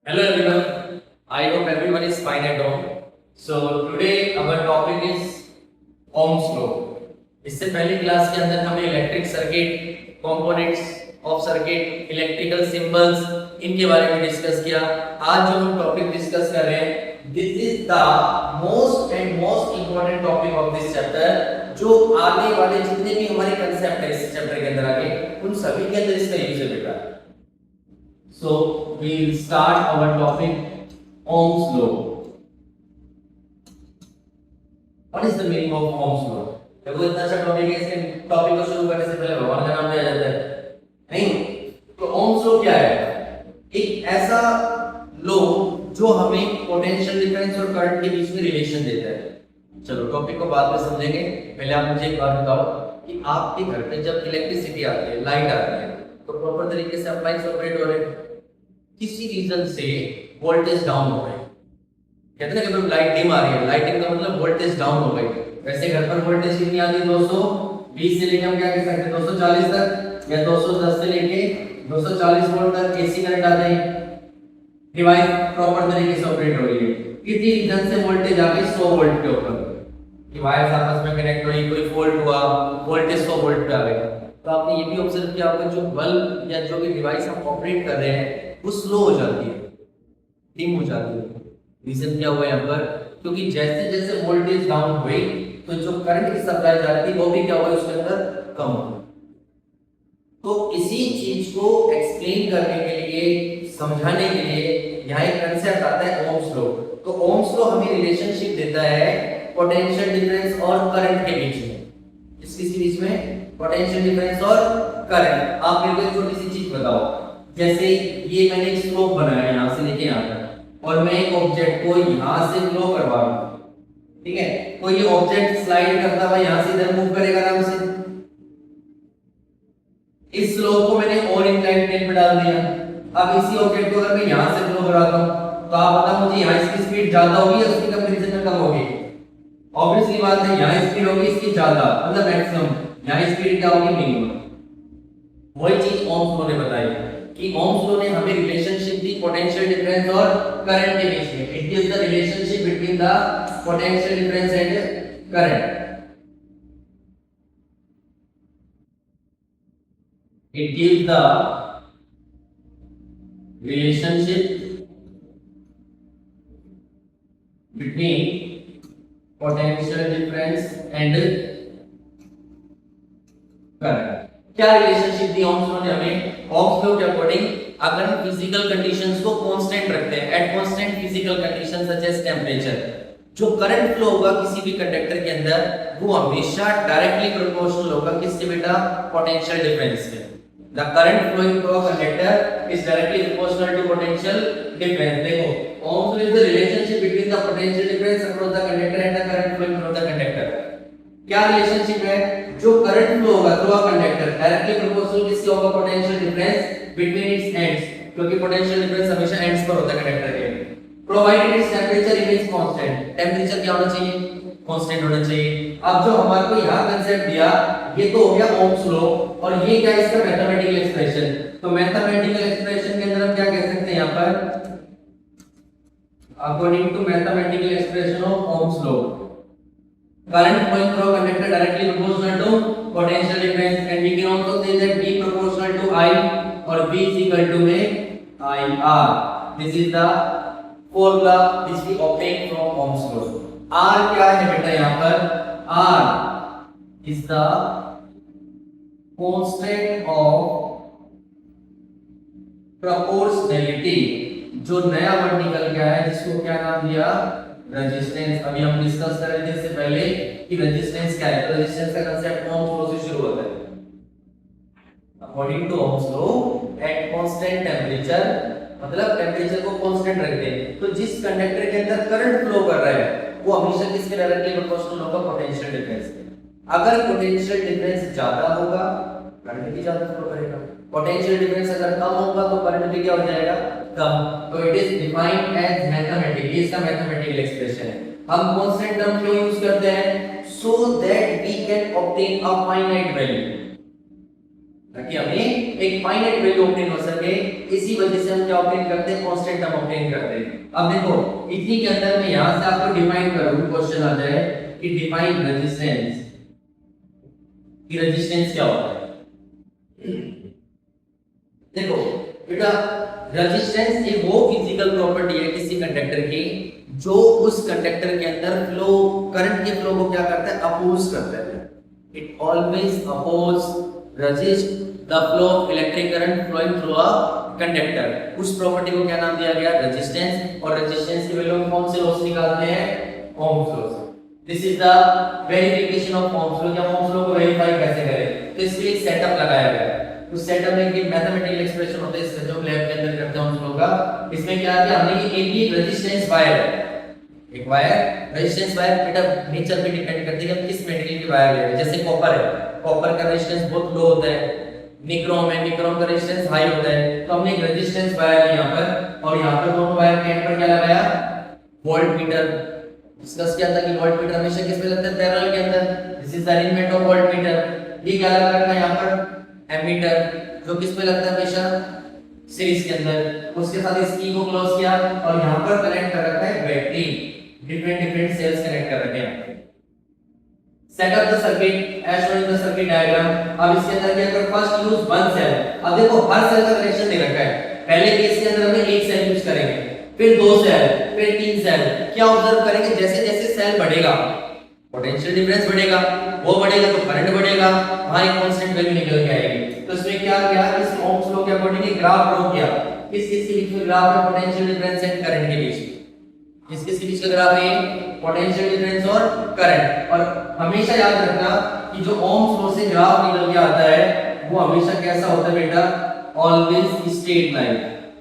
Hello everyone, I hope everyone is fine at home. So today our topic is Ohm's law. इससे पहले class के अंदर हमने electric circuit, components of circuit, electrical symbols इनके बारे में डिस्कस किया। आज जो हम टॉपिक डिस्कस कर रहे हैं, this is the most important topic of this chapter, जो आने वाले जितने भी हमारे कंसेप्ट है इस चैप्टर के अंदर आगे उन सभी के अंदर इसका यूज है बेटा। So we'll start our topic Ohm's law. What is the meaning of Ohm's law? देखो इतना अच्छा टॉपिक है, इसके टॉपिक को शुरू करने से पहले भगवान का नाम लिया जाता है नहीं? तो Ohm's law क्या है? एक ऐसा लॉ जो हमें पोटेंशियल डिफरेंस और करंट के बीच में रिलेशन देता है। चलो टॉपिक को बाद में समझेंगे, पहले आप मुझे एक बात बताओ कि आपके घर पे जब इलेक्ट्रिसिटी आती है, लाइट आती है, तो प्रॉपर तरीके से अप्लायंस ऑपरेट हो रहे हैं। किसी रीजन से वोल्टेज डाउन हो गई, कहते हैं ना कि लाइट डिम आ रही है, लाइटिंग का मतलब वोल्टेज डाउन हो गई। वैसे घर पर वोल्टेज कितनी आती है? 220 से लेके हम क्या कह सकते हैं 240 तक, या 210 से लेके 240 वोल्ट तक एसी करंट आते हैं। डिवाइस प्रॉपर तरीके से ऑपरेट हो रही है। किसी रीजन से वोल्टेज आ गई 100 वोल्ट के ऊपर, डिवाइस आपस में कनेक्ट हुई, कोई फॉल्ट हुआ, वोल्टेज 100 वोल्ट पे आ गई। तो आपने ये भी ऑब्जर्व किया होगा जो बल्ब या जो भी डिवाइस हम ऑपरेट कर रहे हैं वो स्लो हो जाती है, डिम हो जाती है। रीजन क्या हुआ यहाँ पर? क्योंकि जैसे जैसे वोल्टेज डाउन हुई तो जो करंट की सप्लाई जा रही थी वो भी क्या हुआ उसके अंदर कम हो। तो इसी चीज को एक्सप्लेन करने के लिए, समझाने के लिए यहाँ एक कंसेप्ट आता है ओम्स लॉ। तो ओम्स लॉ हमें रिलेशनशिप देता है पोटेंशियल डिफरेंस और करंट के बीच में। इसके बीच में पोटेंशियल डिफरेंस और करंट। आप मेरे को एक छोटी सी चीज बताओ, जैसे ये मैंने एक स्लोप बनाया यहाँ से लेके यहाँ तक, और मैं एक ऑब्जेक्ट को यहाँ से फ्लो करवा रहा हूँ, ठीक है? तो ये ऑब्जेक्ट स्लाइड करता हुआ यहाँ से इधर मूव करेगा आराम से। इस स्लोप को मैंने और इंक्लाइंड प्लेन पे डाल दिया। अब इसी ऑब्जेक्ट को अगर मैं यहाँ से फ्लो कराता हूँ तो आप बताओ मुझे यहाँ इसकी स्पीड ज्यादा होगी या उसकी कंपैरिजन में कम होगी? ऑब्वियसली बात है, यहाँ स्पीड होगी इसकी ज्यादा, मतलब मैक्सिमम, यहाँ स्पीड क्या होगी? मिनिमम। वही चीज ओम्स लॉ ने बताई कि ओम्स लॉ ने हमें रिलेशनशिप दी पोटेंशियल डिफरेंस और करंट के बीच में। It is the relationship between the potential difference and current. It gives the relationship between potential difference and current. क्या रिलेशनशिप दी ओम्स लॉ ने हमें? ओम्स लॉ के according अगर हम फिजिकल कंडीशंस को कांस्टेंट रखते हैं, at constant physical conditions such as temperature, जो करंट फ्लो होगा किसी भी कंडक्टर के अंदर वो हमेशा डायरेक्टली प्रोपोर्शनल होगा किसके बेटा? पोटेंशियल डिफरेंस के। The current flowing through a conductor is directly proportional to potential difference. देखो, Ohm's law is the relationship between the potential difference across the conductor and the current flowing through the conductor. क्या relationship है? जो current flow होगा through a conductor directly proportional किससे होगा? Potential difference between its ends, क्योंकि potential difference हमेशा ends पर होता है कंडक्टर के। Provided it's temperature remains constant, temperature क्या होना चाहिए? कांस्टेंट होना चाहिए। अब जो हमारे को यहाँ कंसेप्ट दिया ये तो हो गया ओम्स लॉ, और ये क्या है इसका? Mathematical expression. तो मैथमेटिकल एक्सप्रेशन के अंदर हम क्या कह सकते हैं यहाँ पर? According to mathematical expression of Ohm's law, current flowing through a conductor directly proportional to potential difference, and we can also say that V proportional to I or V is equal to IR. This is the formula which we obtain from Ohm's law. R क्या है बेटा यहाँ पर? R is the constant of proportionality। जो नया word निकल गया है जिसको क्या नाम दिया? रेजिस्टेंस। अभी हम डिस्कस कर रहे थे इससे पहले कि रेजिस्टेंस क्या है। तो रेजिस्टेंस का कांसेप्ट ओम्स लॉ से शुरू होता है। According to Ohm's law at constant temperature, मतलब टेंपरेचर को कांस्टेंट रखते हैं, तो जिस कंडक्टर के अंदर करंट फ्लो कर रहा है वो हमेशा किसके डायरेक्टली प्रोपोर्शनल होगा? पोटेंशियल डिफरेंस के। अगर पोटेंशियल डिफरेंस ज्यादा होगा करंट भी ज्यादा फ्लो करेगा, पोटेंशियल डिफरेंस अगर कम होगा तो करंट भी क्या हो जाएगा? कम। तो it is defined as mathematically, इसका मैथमेटिकल एक्सप्रेशन है। हम कांस्टेंट टर्म क्यों यूज करते हैं? So that we can obtain a finite value. ताकि हमें एक फाइनाइट वैल्यू ऑब्टेन हो सके। इसी वजह से हम क्या ऑब्टेन करते हैं, कांस्टेंट टर्म ऑब्टेन करते हैं। अब देखो इतनी के अंदर मैं यहां से आपको डिफाइन करूं, क्वेश्चन आ जाए कि डिफाइन रेजिस्टेंस, कि रेजिस्टेंस क्या होता है। देखो बेटा रेजिस्टेंस एक वो फिजिकल प्रॉपर्टी है किसी कंडक्टर की जो उस कंडक्टर के अंदर फ्लो, करंट के फ्लो को क्या करता है, अपोज करता है। It always oppose, resist the flow of electric current flowing through a conductor. उस प्रॉपर्टी को क्या नाम दिया गया, रेजिस्टेंस। और रेजिस्टेंस की वैल्यू हम कौन से लॉ से निकालते हैं, ओम्स लॉ से। This is the verification of Ohm's law. क्या ओम्स लॉ को वेरीफाई कैसे करें, तो इसके लिए एक सेटअप लगाया गया है। उस सेटअप में एक मैथमेटिकल एक्सप्रेशन होता है, इसका जो लैब के अंदर करते हैं ओम्स लॉ का। इसमें क्या है, हमने ये एक रेजिस्टेंस वायर है, एक वायर रेजिस्टेंस वायर बेटा नेचर पे डिपेंड करती है कि हम किस मेटेरियल की वायर ले रहे हैं। जैसे कॉपर है, कॉपर का रेजिस्टेंस बहुत लो होता है। निक्रोम है, निक्रोम का रेजिस्टेंस हाई होता है। तो हमने एक रेजिस्टेंस वायर ली यहां पर, और यहां पर दोनों वायर के एंड पर क्या लगाया, वोल्टमीटर। डिस्कस किया था कि वोल्टमीटर हमेशा किस में लगता है, पैरेलल के अंदर। This is the arrangement of voltmeter. ये क्या लगा रखा है यहां पर, एमीटर, जो किस में लगता है हमेशा, सीरीज के अंदर। उसके साथ इस की को क्लोज किया और यहां पर कनेक्ट कर रखा है बैटरी, डिफरेंट सेल्स कनेक्ट कर रखे हैं। Set up the circuit as shown in the circuit diagram. अब इसके अंदर क्या कर, फर्स्ट यूज वन सेल। अब देखो हर सेल का कनेक्शन दे रखा है। पहले केस के अंदर हम एक सेल यूज करेंगे, फिर दो सेल, फिर तीन सेल। क्या ऑब्जर्व करेंगे, जैसे जैसे सेल बढ़ेगा पोटेंशियल डिफरेंस बढ़ेगा, वो बढ़ेगा तो करंट बढ़ेगा, वहां एक कांस्टेंट वैल्यू निकल के आएगी। तो इसमें क्या किया, इस ओम्स लॉ के अकॉर्डिंग ग्राफ ड्रॉ किया। किस किस के बीच में ग्राफ है, पोटेंशियल डिफरेंस एंड करंट के बीच। किस बीच का ग्राफ है, पोटेंशियल डिफरेंस और करंट। और हमेशा याद रखना कि जो ओम्स लॉ से ग्राफ निकल के आता है वो हमेशा कैसा होता है बेटा, ऑलवेज स्ट्रेट लाइन।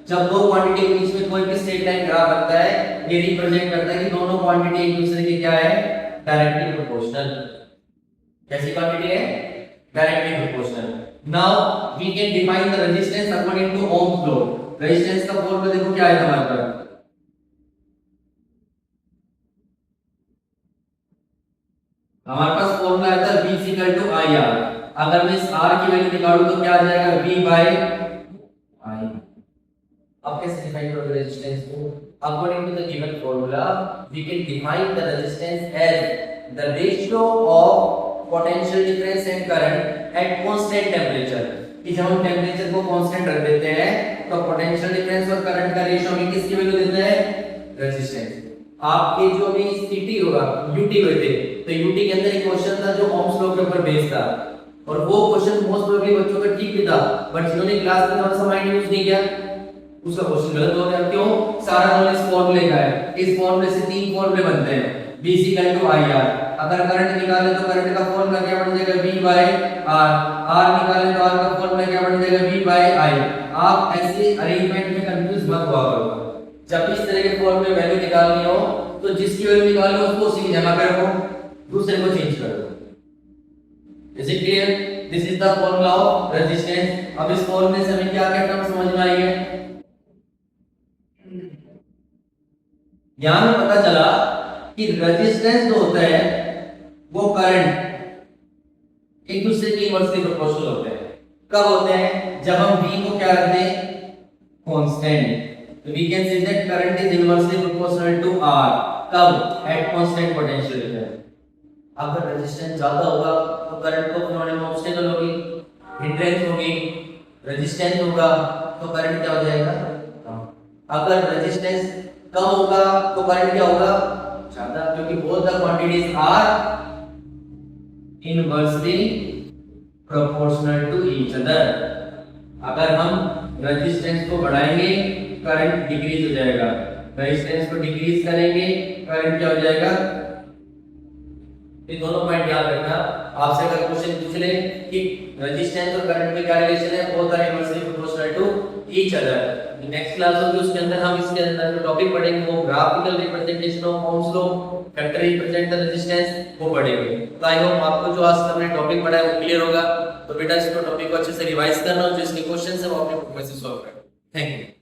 जब दो क्वांटिटी के बीच में कोई भी स्ट्रेट लाइन ग्राफ बनता है, ये रिप्रेजेंट करता है कि दोनों क्वांटिटी एक दूसरे के क्या है, डायरेक्टली प्रोपोर्शनल। कैसी क्वांटिटी है, directly proportional. Now we can define the resistance according to Ohm's law. Resistance का फॉर्मूला देखो क्या है हमारे पास, हमारे पास फॉर्मूला आता है V = IR। अगर मैं इस R की वैल्यू निकालूं तो क्या आ जाएगा, V/I। अब कैसे डिफाइन करोगे रेजिस्टेंस को, according to the given formula we can define the resistance as the ratio of potential difference and current at constant temperature. कि जब हम टेंपरेचर को कांस्टेंट रख देते हैं तो पोटेंशियल डिफरेंस और करंट का रेशियो हमें किसकी वैल्यू देता है, रेजिस्टेंस। आपके जो भी सीटी होगा, यूटी हुए थे, तो यूटी के अंदर एक क्वेश्चन था जो ओम्स लॉ के ऊपर बेस्ड था, और वो क्वेश्चन मोस्ट प्रोबेबली बच्चों का ठीक भी था, बट जिन्होंने क्लास में थोड़ा सा माइंड यूज नहीं किया उसका क्वेश्चन गलत हो गया। क्यों, सारा नॉलेज फॉर्मूले का है। इस फॉर्मूले से तीन फॉर्मूले बनते हैं, V = IR। अगर करंट निकाले तो करंट का फॉर्मूला क्या बन जाएगा, V/R। R निकाले तो R का फॉर्मूला क्या बन जाएगा, V/I। आप ऐसे अरेंजमेंट में कंफ्यूज मत हुआ करो। जब इस तरह के फॉर्मूले वैल्यू निकालनी हो तो जिसकी वैल्यू निकालो उसको उसी की जगह पे रखो, दूसरे को चेंज कर दो। Is it clear, this is the formula of resistance. अब इस फॉर्मूले से हमें क्या क्या टर्म समझ में आई है, यहां में पता चला कि रेजिस्टेंस जो होता है वो करंट एक दूसरे के इनवर्सली प्रोपोर्शनल होते हैं। कब होते हैं, जब हम V को क्या रखते हैं, कांस्टेंट। तो we can say that current is inversely proportional to R। कब, at constant potential difference। अगर रेजिस्टेंस ज्यादा होगा तो करंट को फ्लो होने में ऑब्स्टेकल होगी, हिंड्रेंस होगी। रेजिस्टेंस होगा तो करंट क्या हो जाएगा, अगर रेजिस्टेंस कम होगा तो करंट क्या होगा, ज्यादा, क्योंकि both the quantities are inversely proportional to each other. अगर हम रेजिस्टेंस को बढ़ाएंगे करंट डिक्रीज हो जाएगा, रेजिस्टेंस को डिक्रीज करेंगे करंट क्या हो जाएगा। ये दोनों पॉइंट याद रखना। आपसे अगर क्वेश्चन पूछ ले कि रेजिस्टेंस और करंट में क्या रिलेशन है, both are inversely proportional to each other. Next class होगी उसके अंदर हम इसके अंदर जो टॉपिक पढ़ेंगे वो graphical representation of Ohm's law, factor represent the resistance, वो पढ़ेंगे। तो आई होप आपको जो आज हमने टॉपिक पढ़ा है वो क्लियर होगा। तो बेटा इसको टॉपिक को अच्छे से रिवाइज करना और जो इसके क्वेश्चंस है वो अपने बुक में से सॉल्व करना। Thank you.